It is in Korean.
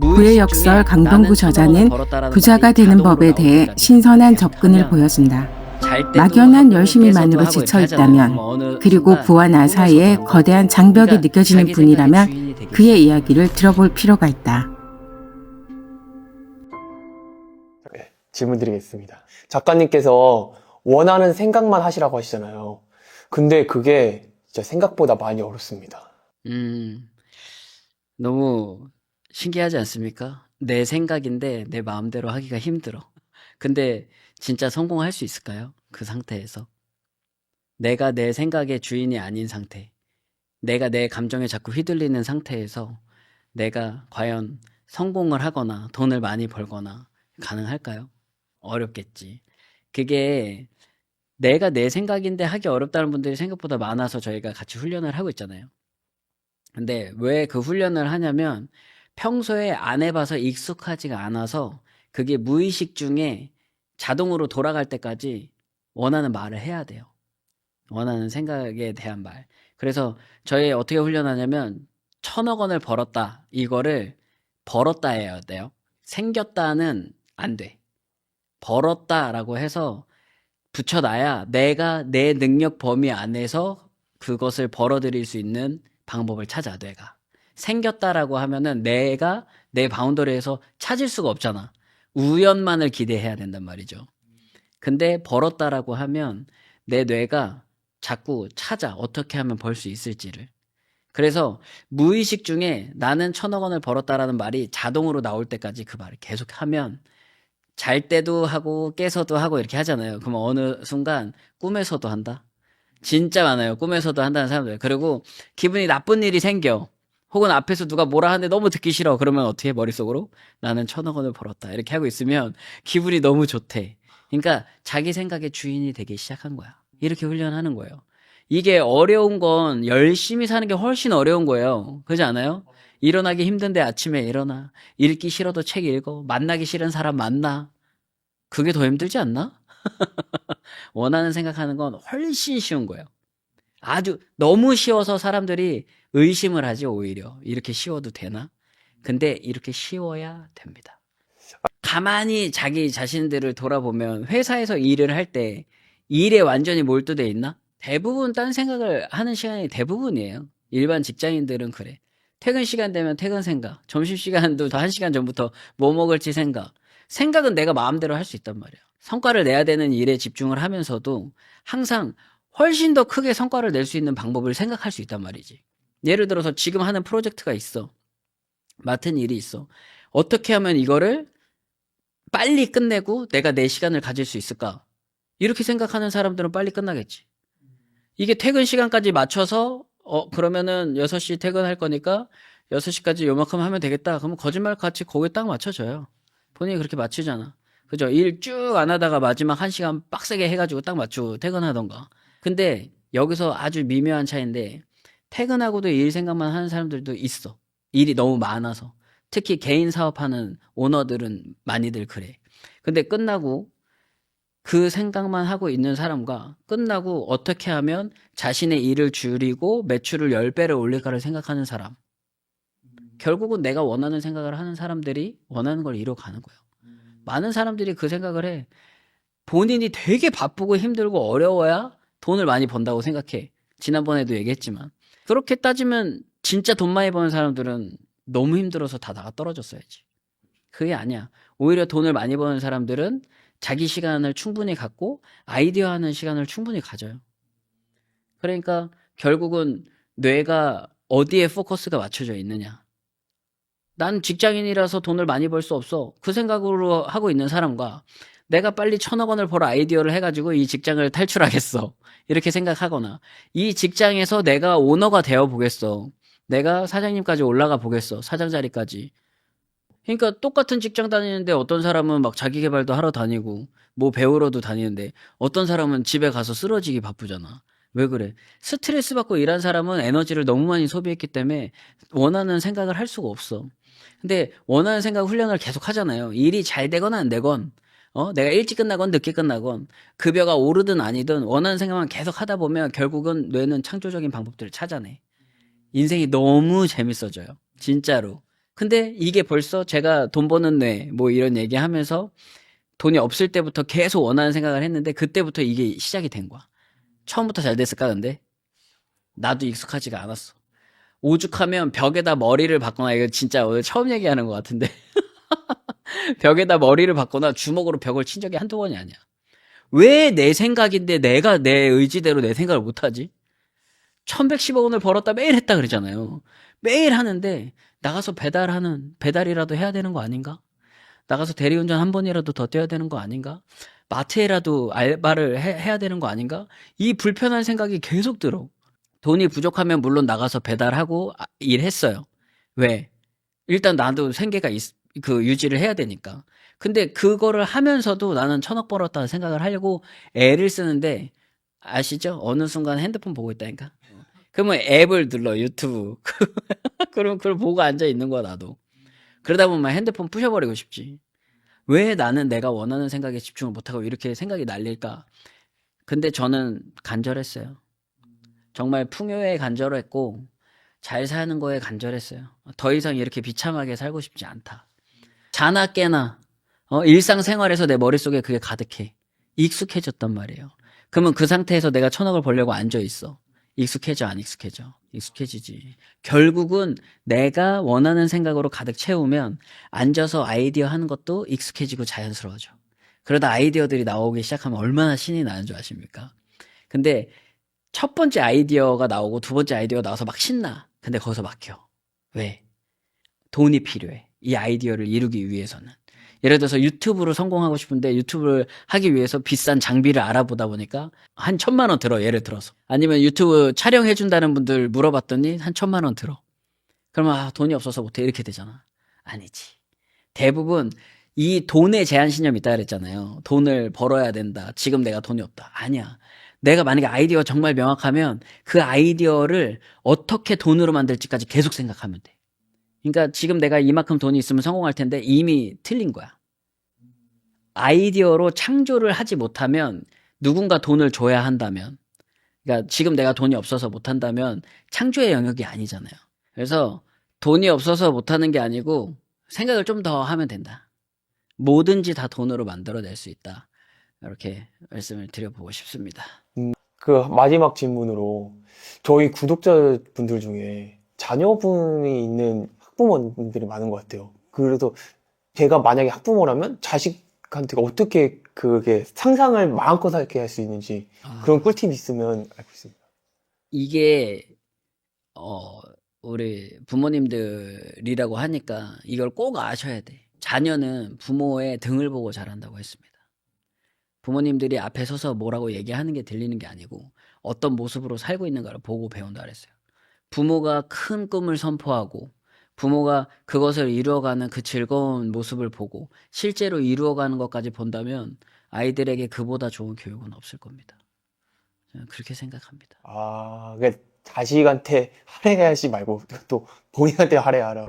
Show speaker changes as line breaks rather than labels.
구의 역설 강동구 저자는 부자가 되는 법에 대해 신선한 접근을 보여준다. 막연한 열심히만으로 지쳐 있다면, 그리고 부와 나 사이에 거대한 장벽이 느껴지는 분이라면 그의 이야기를 들어볼 필요가 있다.
네, 질문 드리겠습니다. 작가님께서 원하는 생각만 하시라고 하시잖아요. 근데 그게 진짜 생각보다 많이 어렵습니다.
너무 신기하지 않습니까? 내 생각인데 내 마음대로 하기가 힘들어. 근데 진짜 성공할 수 있을까요? 그 상태에서. 내가 내 생각의 주인이 아닌 상태. 내가 내 감정에 자꾸 휘둘리는 상태에서 내가 과연 성공을 하거나 돈을 많이 벌거나 가능할까요? 어렵겠지. 그게 내가 내 생각인데 하기 어렵다는 분들이 생각보다 많아서 저희가 같이 훈련을 하고 있잖아요. 근데 왜 그 훈련을 하냐면 평소에 안 해봐서 익숙하지가 않아서 그게 무의식 중에 자동으로 돌아갈 때까지 원하는 말을 해야 돼요. 원하는 생각에 대한 말. 그래서 저희 어떻게 훈련하냐면 1,000억 원을 벌었다. 이거를 벌었다 해야 돼요. 생겼다는 안 돼. 벌었다라고 해서 붙여놔야 내가 내 능력 범위 안에서 그것을 벌어들일 수 있는 방법을 찾아, 뇌가. 생겼다라고 하면은 내가 내 바운더리에서 찾을 수가 없잖아. 우연만을 기대해야 된단 말이죠. 근데 벌었다라고 하면 내 뇌가 자꾸 찾아, 어떻게 하면 벌 수 있을지를. 그래서 무의식 중에 나는 1,000억 원을 벌었다라는 말이 자동으로 나올 때까지 그 말을 계속 하면 잘 때도 하고 깨서도 하고 이렇게 하잖아요. 그럼 어느 순간 꿈에서도 한다? 진짜 많아요. 꿈에서도 한다는 사람들. 그리고 기분이 나쁜 일이 생겨. 혹은 앞에서 누가 뭐라 하는데 너무 듣기 싫어. 그러면 어떻게 해? 머릿속으로? 나는 1,000억 원을 벌었다. 이렇게 하고 있으면 기분이 너무 좋대. 그러니까 자기 생각의 주인이 되기 시작한 거야. 이렇게 훈련하는 거예요. 이게 어려운 건 열심히 사는 게 훨씬 어려운 거예요. 그렇지 않아요? 일어나기 힘든데 아침에 일어나. 읽기 싫어도 책 읽어. 만나기 싫은 사람 만나. 그게 더 힘들지 않나? 원하는 생각하는 건 훨씬 쉬운 거예요. 아주 너무 쉬워서 사람들이 의심을 하지, 오히려. 이렇게 쉬워도 되나? 근데 이렇게 쉬워야 됩니다. 가만히 자기 자신들을 돌아보면 회사에서 일을 할 때 일에 완전히 몰두돼 있나? 대부분 딴 생각을 하는 시간이 대부분이에요. 일반 직장인들은 그래. 퇴근 시간 되면 퇴근 생각, 점심시간도 더 1시간 전부터 뭐 먹을지 생각. 생각은 내가 마음대로 할 수 있단 말이야. 성과를 내야 되는 일에 집중을 하면서도 항상 훨씬 더 크게 성과를 낼 수 있는 방법을 생각할 수 있단 말이지. 예를 들어서 지금 하는 프로젝트가 있어. 맡은 일이 있어. 어떻게 하면 이거를 빨리 끝내고 내가 내 시간을 가질 수 있을까? 이렇게 생각하는 사람들은 빨리 끝나겠지. 이게 퇴근 시간까지 맞춰서 그러면은 6시 퇴근할 거니까 6시까지 요만큼 하면 되겠다. 그러면 거짓말같이 거기에 딱 맞춰줘요. 본인이 그렇게 맞추잖아. 그죠? 일 쭉 안 하다가 마지막 1시간 빡세게 해가지고 딱 맞추고 퇴근하던가. 근데 여기서 아주 미묘한 차이인데 퇴근하고도 일 생각만 하는 사람들도 있어. 일이 너무 많아서. 특히 개인 사업하는 오너들은 많이들 그래. 근데 끝나고 그 생각만 하고 있는 사람과 끝나고 어떻게 하면 자신의 일을 줄이고 매출을 10배를 올릴까를 생각하는 사람. 결국은 내가 원하는 생각을 하는 사람들이 원하는 걸 이뤄가는 거예요. 많은 사람들이 그 생각을 해. 본인이 되게 바쁘고 힘들고 어려워야 돈을 많이 번다고 생각해. 지난번에도 얘기했지만. 그렇게 따지면 진짜 돈 많이 버는 사람들은 너무 힘들어서 다 나가 떨어졌어야지. 그게 아니야. 오히려 돈을 많이 버는 사람들은 자기 시간을 충분히 갖고 아이디어 하는 시간을 충분히 가져요. 그러니까 결국은 뇌가 어디에 포커스가 맞춰져 있느냐. 난 직장인이라서 돈을 많이 벌 수 없어. 그 생각으로 하고 있는 사람과 내가 빨리 1,000억 원을 벌어 아이디어를 해가지고 이 직장을 탈출하겠어. 이렇게 생각하거나 이 직장에서 내가 오너가 되어 보겠어. 내가 사장님까지 올라가 보겠어. 사장 자리까지. 그러니까 똑같은 직장 다니는데 어떤 사람은 막 자기 개발도 하러 다니고 뭐 배우러도 다니는데 어떤 사람은 집에 가서 쓰러지기 바쁘잖아. 왜 그래? 스트레스 받고 일한 사람은 에너지를 너무 많이 소비했기 때문에 원하는 생각을 할 수가 없어. 근데 원하는 생각 훈련을 계속 하잖아요. 일이 잘 되건 안 되건 내가 일찍 끝나건 늦게 끝나건 급여가 오르든 아니든 원하는 생각만 계속 하다 보면 결국은 뇌는 창조적인 방법들을 찾아내. 인생이 너무 재밌어져요. 진짜로. 근데 이게 벌써 제가 돈 버는 뇌, 뭐 이런 얘기 하면서 돈이 없을 때부터 계속 원하는 생각을 했는데 그때부터 이게 시작이 된 거야. 처음부터 잘 됐을까, 근데? 나도 익숙하지가 않았어. 오죽하면 벽에다 머리를 박거나, 이거 진짜 오늘 처음 얘기하는 것 같은데. 벽에다 머리를 박거나 주먹으로 벽을 친 적이 한두 번이 아니야. 왜 내 생각인데 내가 내 의지대로 내 생각을 못하지? 1110억 원을 벌었다 매일 했다 그러잖아요. 매일 하는데 나가서 배달이라도 해야 되는 거 아닌가? 나가서 대리운전 한 번이라도 더 뛰어야 되는 거 아닌가? 마트에라도 알바를 해야 되는 거 아닌가? 이 불편한 생각이 계속 들어. 돈이 부족하면 물론 나가서 배달하고 일했어요. 왜? 일단 나도 생계가 유지를 해야 되니까. 근데 그거를 하면서도 나는 1,000억 벌었다는 생각을 하려고 애를 쓰는데 아시죠? 어느 순간 핸드폰 보고 있다니까. 그러면 앱을 눌러, 유튜브. 그럼 그걸 보고 앉아 있는 거야, 나도. 그러다 보면 핸드폰 부셔버리고 싶지. 왜 나는 내가 원하는 생각에 집중을 못하고 이렇게 생각이 날릴까? 근데 저는 간절했어요. 정말 풍요에 간절했고 잘 사는 거에 간절했어요. 더 이상 이렇게 비참하게 살고 싶지 않다. 자나 깨나 일상생활에서 내 머릿속에 그게 가득해. 익숙해졌단 말이에요. 그러면 그 상태에서 내가 1,000억을 벌려고 앉아있어. 익숙해져, 안 익숙해져? 익숙해지지. 결국은 내가 원하는 생각으로 가득 채우면 앉아서 아이디어 하는 것도 익숙해지고 자연스러워져. 그러다 아이디어들이 나오기 시작하면 얼마나 신이 나는 줄 아십니까? 근데 첫 번째 아이디어가 나오고 두 번째 아이디어가 나와서 막 신나. 근데 거기서 막혀. 왜? 돈이 필요해. 이 아이디어를 이루기 위해서는. 예를 들어서 유튜브로 성공하고 싶은데 유튜브를 하기 위해서 비싼 장비를 알아보다 보니까 한 1,000만 원 들어, 예를 들어서. 아니면 유튜브 촬영해준다는 분들 물어봤더니 한 1,000만 원 들어. 그러면 돈이 없어서 못해, 이렇게 되잖아. 아니지. 대부분 이 돈의 제한신념이 있다 그랬잖아요. 돈을 벌어야 된다. 지금 내가 돈이 없다. 아니야. 내가 만약에 아이디어가 정말 명확하면 그 아이디어를 어떻게 돈으로 만들지까지 계속 생각하면 돼. 그러니까 지금 내가 이만큼 돈이 있으면 성공할 텐데 이미 틀린 거야. 아이디어로 창조를 하지 못하면 누군가 돈을 줘야 한다면, 그러니까 지금 내가 돈이 없어서 못한다면 창조의 영역이 아니잖아요. 그래서 돈이 없어서 못하는 게 아니고 생각을 좀 더 하면 된다. 뭐든지 다 돈으로 만들어낼 수 있다. 이렇게 말씀을 드려보고 싶습니다.
그 마지막 질문으로 저희 구독자분들 중에 자녀분이 있는 학부모님들이 많은 것 같아요. 그래서 제가 만약에 학부모라면 자식한테 어떻게 그게 상상을 마음껏 하게 할 수 있는지 그런 꿀팁 있으면 알고 있습니다.
이게 우리 부모님들이라고 하니까 이걸 꼭 아셔야 돼. 자녀는 부모의 등을 보고 자란다고 했습니다. 부모님들이 앞에 서서 뭐라고 얘기하는 게 들리는 게 아니고 어떤 모습으로 살고 있는가를 보고 배운다 그랬어요. 부모가 큰 꿈을 선포하고 부모가 그것을 이루어가는 그 즐거운 모습을 보고 실제로 이루어가는 것까지 본다면 아이들에게 그보다 좋은 교육은 없을 겁니다. 저는 그렇게 생각합니다.
그러니까 자식한테 할애하지 말고 또 본인한테 할애하라.